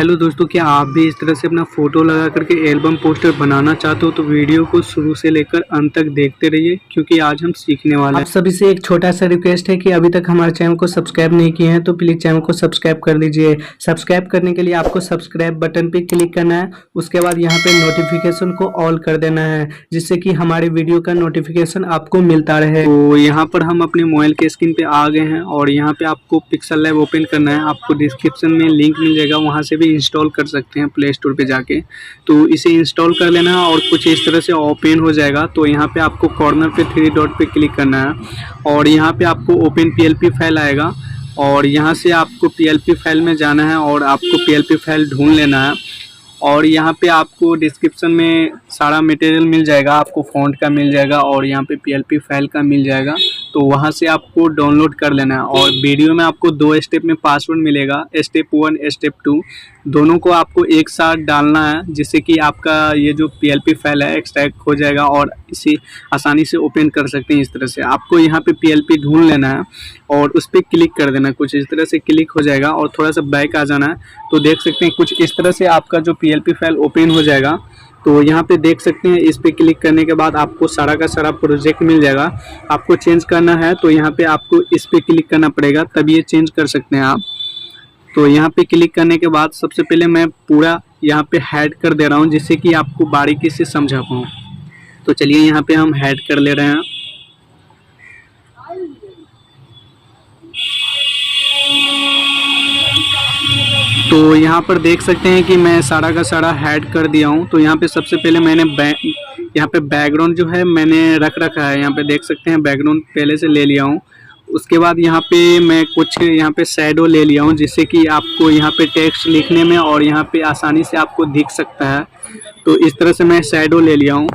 Hello दोस्तों, क्या आप भी इस तरह से अपना फ़ोटो लगा करके एल्बम पोस्टर बनाना चाहते हो तो वीडियो को शुरू से लेकर अंत तक देखते रहिए, क्योंकि आज हम सीखने वाले हैं। आप सभी से एक छोटा सा रिक्वेस्ट है कि अभी तक हमारे चैनल को सब्सक्राइब नहीं किए हैं तो प्लीज़ चैनल को सब्सक्राइब कर लीजिए। सब्सक्राइब करने के लिए आपको सब्सक्राइब बटन पर क्लिक करना है, उसके बाद यहाँ पर नोटिफिकेशन को ऑल कर देना है, जिससे कि हमारे वीडियो का नोटिफिकेशन आपको मिलता रहे। तो यहाँ पर हम अपने मोबाइल के स्क्रीन पर आ गए हैं और यहाँ पर आपको पिक्सल लैब ओपन करना है। आपको डिस्क्रिप्शन में लिंक मिल जाएगा, वहाँ से भी इंस्टॉल कर सकते हैं प्ले स्टोर पे जाके। तो इसे इंस्टॉल कर लेना है और कुछ इस तरह से ओपन हो जाएगा। तो यहाँ पे आपको कॉर्नर पे 3 डॉट पे क्लिक करना है और यहाँ पे आपको ओपन पीएलपी फाइल आएगा और यहाँ से आपको पीएलपी फाइल में जाना है और आपको पीएलपी फाइल ढूंढ लेना है। और यहाँ पे आपको डिस्क्रिप्शन में सारा मटेरियल मिल जाएगा, आपको फ़ॉन्ट का मिल जाएगा और यहाँ पे पीएलपी फाइल का मिल जाएगा। तो वहाँ से आपको डाउनलोड कर लेना है और वीडियो में आपको 2 स्टेप में पासवर्ड मिलेगा, स्टेप 1 स्टेप 2, दोनों को आपको एक साथ डालना है, जिससे कि आपका ये जो पीएलपी फाइल है एक्सट्रैक्ट हो जाएगा और इसे आसानी से ओपन कर सकते हैं। इस तरह से आपको यहाँ पे पीएलपी ढूंढ लेना है और उस पर क्लिक कर देना है। कुछ इस तरह से क्लिक हो जाएगा और थोड़ा सा बैक आ जाना है। तो देख सकते हैं कुछ इस तरह से आपका जो पीएलपी फाइल ओपन हो जाएगा। तो यहाँ पे देख सकते हैं, इस पे क्लिक करने के बाद आपको सारा का सारा प्रोजेक्ट मिल जाएगा। आपको चेंज करना है तो यहाँ पे आपको इस पे क्लिक करना पड़ेगा, तब ये चेंज कर सकते हैं आप। तो यहाँ पे क्लिक करने के बाद सबसे पहले मैं पूरा यहाँ पे हाइड कर दे रहा हूँ, जिससे कि आपको बारीकी से समझा पाऊँ। तो चलिए यहाँ पे हम हाइड कर ले रहे हैं। तो यहाँ पर देख सकते हैं कि मैं सारा का सारा हाइड कर दिया हूँ। तो यहाँ पे सबसे पहले मैंने यहाँ पे बैकग्राउंड जो है मैंने रख रखा है, यहाँ पे देख सकते हैं बैकग्राउंड पहले से ले लिया हूँ। उसके बाद यहाँ पे मैं कुछ यहाँ पे शैडो ले लिया हूँ, जिससे कि आपको यहाँ पे टेक्स्ट लिखने में और यहाँ पे आसानी से आपको दिख सकता है। तो इस तरह से मैं शैडो ले लिया हूँ।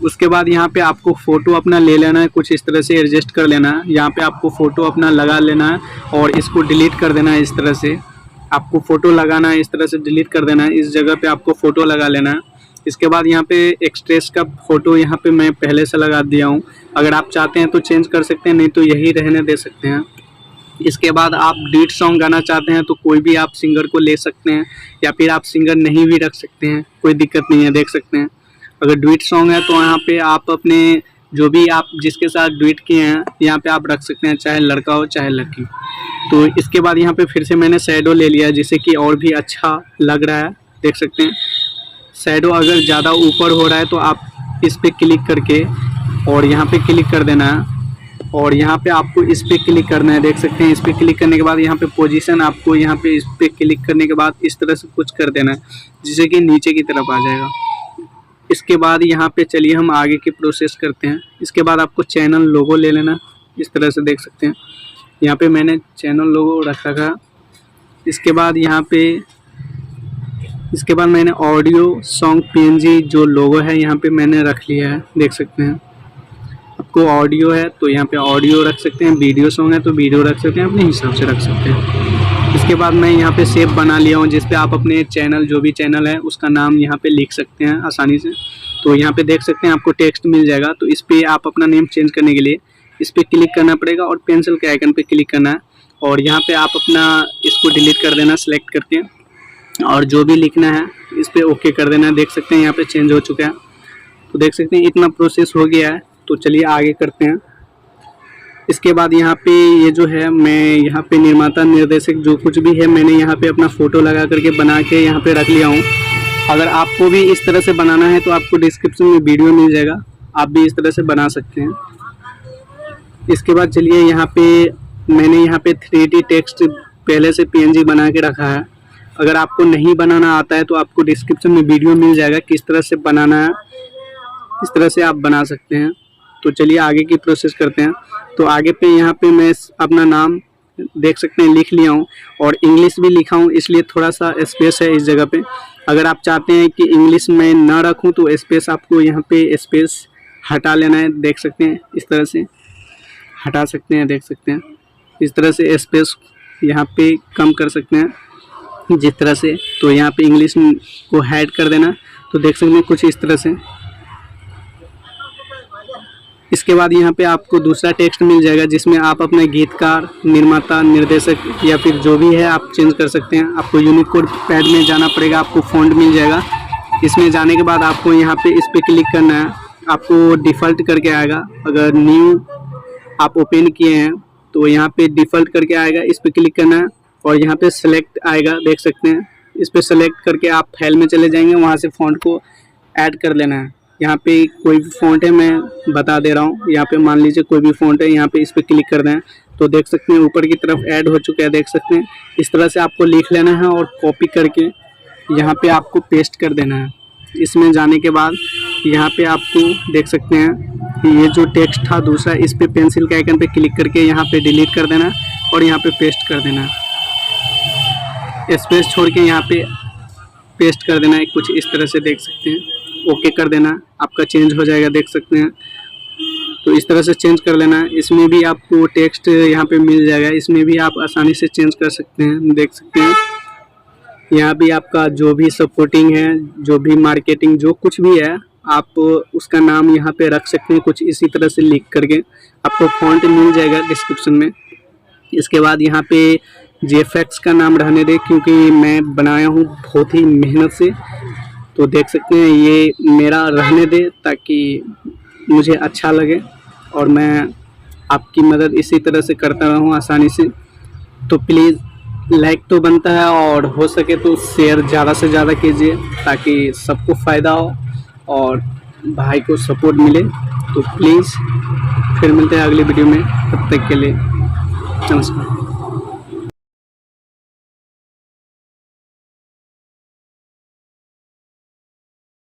उसके बाद यहाँ पे आपको फ़ोटो अपना ले लेना है, कुछ इस तरह से एडजस्ट कर लेना है। यहाँ पे आपको फ़ोटो अपना लगा लेना है और इसको डिलीट कर देना है। इस तरह से आपको फ़ोटो लगाना है, इस तरह से डिलीट कर देना है। इस जगह पे आपको फ़ोटो लगा लेना है। इसके बाद यहाँ पे एक्सट्रेस का फ़ोटो यहाँ पे मैं पहले से लगा दिया हूँ। अगर आप चाहते हैं तो चेंज कर सकते हैं, नहीं तो यही रहने दे सकते हैं। इसके बाद आप डुएट सॉन्ग गाना चाहते हैं तो कोई भी आप सिंगर को ले सकते हैं, या फिर आप सिंगर नहीं भी रख सकते हैं, कोई दिक्कत नहीं है। देख सकते हैं अगर डुएट सॉन्ग है तो यहाँ पे आप अपने जो भी आप जिसके साथ डुएट किए हैं यहाँ पे आप रख सकते हैं, चाहे लड़का हो चाहे लड़की। तो इसके बाद यहाँ पे फिर से मैंने शैडो ले लिया, जिससे कि और भी अच्छा लग रहा है। देख सकते हैं शैडो अगर ज़्यादा ऊपर हो रहा है तो आप इस पर क्लिक करके और यहाँ पे क्लिक कर देना है और यहाँ पे आपको इस पर क्लिक करना है। देख सकते हैं इस पर क्लिक करने के बाद यहाँ पे पोजीशन आपको यहाँ पे इस पर क्लिक करने के बाद इस तरह से कुछ कर देना है, जिससे कि नीचे की तरफ आ जाएगा। इसके बाद यहाँ पे चलिए हम आगे की प्रोसेस करते हैं। इसके बाद आपको चैनल लोगो ले लेना, इस तरह से देख सकते हैं यहाँ पे मैंने चैनल लोगो रखा था। इसके बाद यहाँ पे मैंने ऑडियो सॉन्ग पीएनजी जो लोगो है यहाँ पे मैंने रख लिया है। देख सकते हैं आपको ऑडियो है तो यहाँ पे ऑडियो रख सकते हैं, वीडियो सॉन्ग है तो वीडियो रख सकते हैं, अपने हिसाब से रख सकते हैं। इसके बाद मैं यहाँ पे सेव बना लिया हूँ, जिस पे आप अपने चैनल जो भी चैनल है उसका नाम यहाँ पे लिख सकते हैं आसानी से। तो यहाँ पे देख सकते हैं आपको टेक्स्ट मिल जाएगा। तो इस पर आप अपना नेम चेंज करने के लिए इस पर क्लिक करना पड़ेगा और पेंसिल के आइकन पे क्लिक करना है और यहाँ पे आप अपना इसको डिलीट कर देना सेलेक्ट करके, और जो भी लिखना है इस पर ओके कर देना है। देख सकते हैं यहाँ पे चेंज हो चुका है। तो देख सकते हैं इतना प्रोसेस हो गया है। तो चलिए आगे करते हैं। इसके बाद यहाँ पे ये जो है मैं यहाँ पे निर्माता निर्देशक जो कुछ भी है मैंने यहाँ पे अपना फ़ोटो लगा करके बना के यहाँ पे रख लिया हूँ। अगर आपको भी इस तरह से बनाना है तो आपको डिस्क्रिप्शन में वीडियो मिल जाएगा, आप भी इस तरह से बना सकते हैं। इसके बाद चलिए यहाँ पे मैंने यहाँ पे 3D टेक्स्ट पहले से पीएनजी बना के रखा है। अगर आपको नहीं बनाना आता है तो आपको डिस्क्रिप्शन में वीडियो मिल जाएगा किस तरह से बनाना है, इस तरह से आप बना सकते हैं। तो चलिए आगे की प्रोसेस करते हैं। तो आगे पे यहाँ पे मैं अपना नाम देख सकते हैं लिख लिया हूँ और इंग्लिश भी लिखा हूँ, इसलिए थोड़ा सा स्पेस है इस जगह पे। अगर आप चाहते हैं कि इंग्लिश में ना रखूँ तो स्पेस आपको यहाँ पे स्पेस हटा लेना है। देख सकते हैं इस तरह से हटा सकते हैं, देख सकते हैं इस तरह से स्पेस यहाँ पे कम कर सकते हैं जिस तरह से। तो यहाँ पे इंग्लिश को हाइड कर देना। तो देख सकते हैं कुछ इस तरह से। इसके बाद यहाँ पे आपको दूसरा टेक्स्ट मिल जाएगा जिसमें आप अपने गीतकार, निर्माता, निर्देशक या फिर जो भी है आप चेंज कर सकते हैं। आपको यूनिकोड पैड में जाना पड़ेगा, आपको फ़ॉन्ट मिल जाएगा। इसमें जाने के बाद आपको यहाँ पे इस पर क्लिक करना है, आपको डिफ़ॉल्ट करके आएगा। अगर न्यू आप ओपन किए हैं तो यहाँ पे डिफ़ॉल्ट करके आएगा, इस पर क्लिक करना है और यहाँ पे सेलेक्ट आएगा, देख सकते हैं। इस पर सेलेक्ट करके आप फाइल में चले जाएंगे, वहाँ से फ़ॉन्ट को ऐड कर लेना है। यहाँ पे कोई भी फ़ॉन्ट है, मैं बता दे रहा हूँ। यहाँ पे मान लीजिए कोई भी फ़ॉन्ट है, यहाँ पे इस पर क्लिक कर दें तो देख सकते हैं ऊपर की तरफ ऐड हो चुका है, देख सकते हैं। इस तरह से आपको लिख लेना है और कॉपी करके यहाँ पे आपको पेस्ट कर देना है। इसमें जाने के बाद यहाँ पे आपको देख सकते हैं कि ये जो टेक्स्ट था दूसरा, इस पे पेंसिल के आइकन पे क्लिक करके यहाँ पे डिलीट कर देना और यहाँ पे पेस्ट कर देना। स्पेस छोड़ के यहाँ पे पेस्ट कर देना है, कुछ इस तरह से देख सकते हैं। ओके कर देना, आपका चेंज हो जाएगा, देख सकते हैं। तो इस तरह से चेंज कर लेना है। इसमें भी आपको टेक्स्ट यहाँ पे मिल जाएगा, इसमें भी आप आसानी से चेंज कर सकते हैं, देख सकते हैं। यहाँ भी आपका जो भी सपोर्टिंग है, जो भी मार्केटिंग, जो कुछ भी है, आप उसका नाम यहाँ पे रख सकते हैं, कुछ इसी तरह से लिख करके। आपको फ़ॉन्ट मिल जाएगा डिस्क्रिप्शन में। इसके बाद यहाँ पे जेएफएक्स का नाम रहने दें, क्योंकि मैं बनाया हूँ बहुत ही मेहनत से। तो देख सकते हैं ये मेरा रहने दे ताकि मुझे अच्छा लगे और मैं आपकी मदद इसी तरह से करता रहूँ आसानी से। तो प्लीज़ लाइक तो बनता है और हो सके तो शेयर ज़्यादा से ज़्यादा कीजिए ताकि सबको फ़ायदा हो और भाई को सपोर्ट मिले। तो प्लीज़ फिर मिलते हैं अगली वीडियो में, तब तक के लिए नमस्कार।